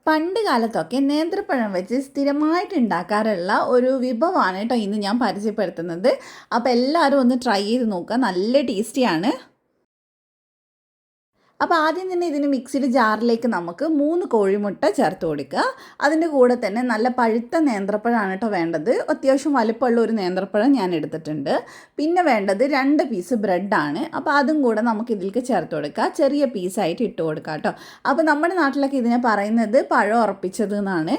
പണ്ട് കാലത്തൊക്കെ നേന്ത്രപ്പഴം വെച്ച് സ്ഥിരമായിട്ട് ഉണ്ടാക്കാറുള്ള ഒരു വിഭവമാണ് കേട്ടോ ഇന്ന് ഞാൻ പരിചയപ്പെടുത്തുന്നത്. അപ്പോൾ എല്ലാവരും ഒന്ന് ട്രൈ ചെയ്ത് നോക്കുക, നല്ല ടേസ്റ്റിയാണ്. അപ്പോൾ ആദ്യം തന്നെ ഇതിന് മിക്സിയുടെ ജാറിലേക്ക് നമുക്ക് 3 കോഴിമുട്ട ചേർത്ത് കൊടുക്കുക. അതിൻ്റെ കൂടെ തന്നെ നല്ല പഴുത്ത നേന്ത്രപ്പഴമാണ് കേട്ടോ വേണ്ടത്. അത്യാവശ്യം വലുപ്പമുള്ള ഒരു നേന്ത്രപ്പഴം ഞാൻ എടുത്തിട്ടുണ്ട്. പിന്നെ വേണ്ടത് 2 പീസ് ബ്രെഡാണ്. അപ്പോൾ അതും കൂടെ നമുക്ക് ഇതിലേക്ക് ചേർത്ത് കൊടുക്കുക. ചെറിയ പീസായിട്ട് ഇട്ട് കൊടുക്കുക കേട്ടോ. അപ്പോൾ നമ്മുടെ നാട്ടിലൊക്കെ ഇതിനെ പറയുന്നത് പഴം ഉറപ്പിച്ചത് എന്നാണ്.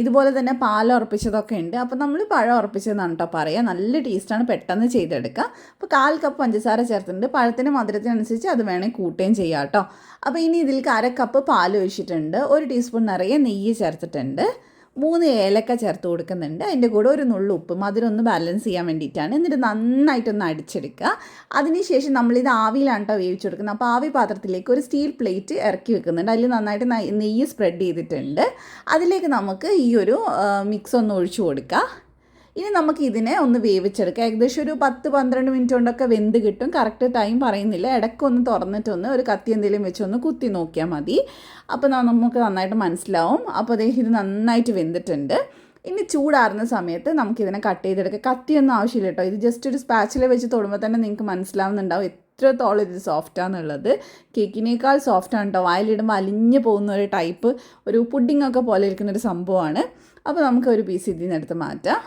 ഇതുപോലെ തന്നെ പാൽ ഉറപ്പിച്ചതൊക്കെ ഉണ്ട്. അപ്പോൾ നമ്മൾ പഴം ഉറപ്പിച്ചതെന്നാണ് കേട്ടോ പറയുക. നല്ല ടേസ്റ്റാണ്, പെട്ടെന്ന് ചെയ്തെടുക്കുക. അപ്പോൾ 1/4 കപ്പ് പഞ്ചസാര ചേർത്തിട്ടുണ്ട്. പഴത്തിൻ്റെ മധുരത്തിനനുസരിച്ച് അത് വേണമെങ്കിൽ കൂട്ടുകയും ചെയ്യാം കേട്ടോ. അപ്പോൾ ഇനി ഇതിലേക്ക് 1/2 കപ്പ് പാൽ ഒഴിച്ചിട്ടുണ്ട്. 1 ടീസ്പൂൺ നിറയെ നെയ്യ് ചേർത്തിട്ടുണ്ട്. 3 ഏലക്ക ചേർത്ത് കൊടുക്കുന്നുണ്ട്. അതിൻ്റെ കൂടെ ഒരു നുള്ളു ഉപ്പ്, മധുരം ഒന്ന് ബാലൻസ് ചെയ്യാൻ വേണ്ടിയിട്ടാണ്. എന്നിട്ട് നന്നായിട്ടൊന്ന് അടിച്ചെടുക്കുക. അതിനുശേഷം നമ്മളിത് ആവിയിലാണ് കേട്ടോ വേവിച്ച് കൊടുക്കുന്നത്. അപ്പോൾ ആവി പാത്രത്തിലേക്ക് ഒരു സ്റ്റീൽ പ്ലേറ്റ് ഇറക്കി വെക്കുന്നുണ്ട്. അതിൽ നന്നായിട്ട് നെയ്യ് സ്പ്രെഡ് ചെയ്തിട്ടുണ്ട്. അതിലേക്ക് നമുക്ക് ഈ ഒരു മിക്സ് ഒന്ന് ഒഴിച്ചു കൊടുക്കുക. ഇനി നമുക്ക് ഇതിനെ ഒന്ന് വേവിച്ചെടുക്കാം. ഏകദേശം ഒരു 10-12 മിനിറ്റ് കൊണ്ടൊക്കെ വെന്ത് കിട്ടും. കറക്റ്റ് ടൈം പറയുന്നില്ല. ഇടയ്ക്കൊന്ന് തുറന്നിട്ടൊന്ന് ഒരു കത്തി എന്തെങ്കിലും വെച്ചൊന്ന് കുത്തി നോക്കിയാൽ മതി. അപ്പോൾ നമുക്ക് നന്നായിട്ട് മനസ്സിലാവും. അപ്പോൾ ഇത് നന്നായിട്ട് വെന്തിട്ടുണ്ട്. ഇനി ചൂടാറുന്ന സമയത്ത് നമുക്കിതിനെ കട്ട് ചെയ്തെടുക്കാം. കത്തിയൊന്നും ആവശ്യമില്ല കേട്ടോ. ഇത് ജസ്റ്റ് ഒരു സ്പാച്ചില വെച്ച് തൊടുമ്പോൾ തന്നെ നിങ്ങൾക്ക് മനസ്സിലാവുന്നുണ്ടാവും എത്രത്തോളം ഇത് സോഫ്റ്റാണെന്നുള്ളത്. കേക്കിനേക്കാൾ സോഫ്റ്റാണ് കേട്ടോ. വായിലിടുമ്പോൾ അലിഞ്ഞു പോകുന്ന ഒരു ടൈപ്പ്, ഒരു പുഡിങ്ങൊക്കെ പോലെ ഇരിക്കുന്നൊരു സംഭവമാണ്. അപ്പോൾ നമുക്ക് ഒരു പീസ് ഇതിൽ നിന്ന് എടുത്ത് മാറ്റാം.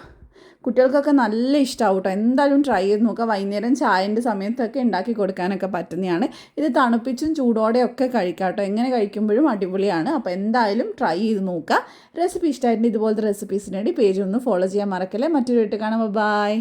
കുട്ടികൾക്കൊക്കെ നല്ല ഇഷ്ടമാവും കേട്ടോ. എന്തായാലും ട്രൈ ചെയ്ത് നോക്കുക. വൈകുന്നേരം ചായൻ്റെ സമയത്തൊക്കെ ഉണ്ടാക്കി കൊടുക്കാനൊക്കെ പറ്റുന്നതാണ്. ഇത് തണുപ്പിച്ചും ചൂടോടെയൊക്കെ കഴിക്കാം കേട്ടോ. എങ്ങനെ കഴിക്കുമ്പോഴും അടിപൊളിയാണ്. അപ്പോൾ എന്തായാലും ട്രൈ ചെയ്ത് നോക്കുക. റെസിപ്പി ഇഷ്ടമായിട്ട് ഇതുപോലത്തെ റെസിപ്പീസിന് വേണ്ടി പേജ് ഒന്ന് ഫോളോ ചെയ്യാൻ മറക്കല്ലേ. മറ്റൊരു വീട്ടിൽ കാണാം. ബൈ.